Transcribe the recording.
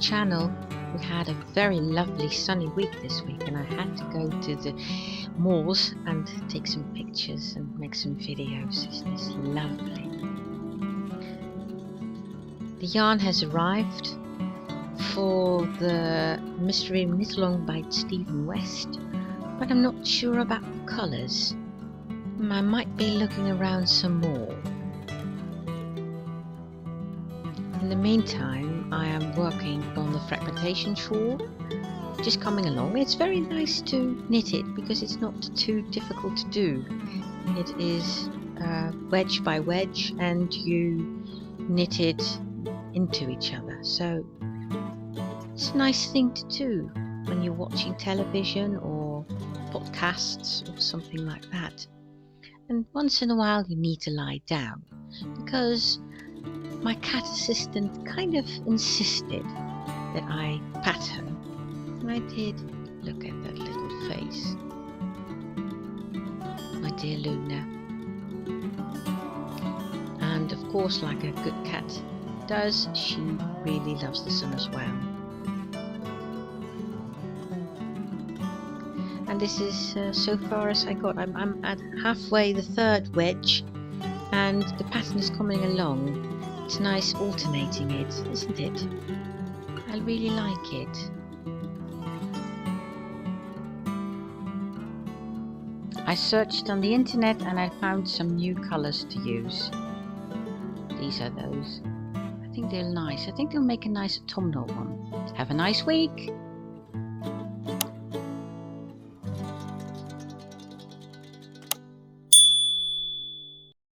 channel. We had a very lovely sunny week this week, and I had to go to the malls and take some pictures and make some videos. Isn't this lovely? The yarn has arrived for the Mystery Knit Along by Stephen West, but I'm not sure about the colours. I might be looking around some more. In the meantime, I am working on the Fragmentation Shawl, just coming along. It's very nice to knit it because it's not too difficult to do. It is wedge by wedge, and you knit it into each other. So it's a nice thing to do when you're watching television or podcasts or something like that. And once in a while you need to lie down, because my cat assistant kind of insisted that I pat her. And I did. Look at that little face. My dear Luna. And of course, like a good cat does, she really loves the sun as well. And this is so far as I got. I'm at halfway the third wedge, and the pattern is coming along. It's nice alternating it, isn't it? I really like it. I searched on the internet and I found some new colours to use. These are those. I think they're nice. I think they'll make a nice autumnal one. Have a nice week!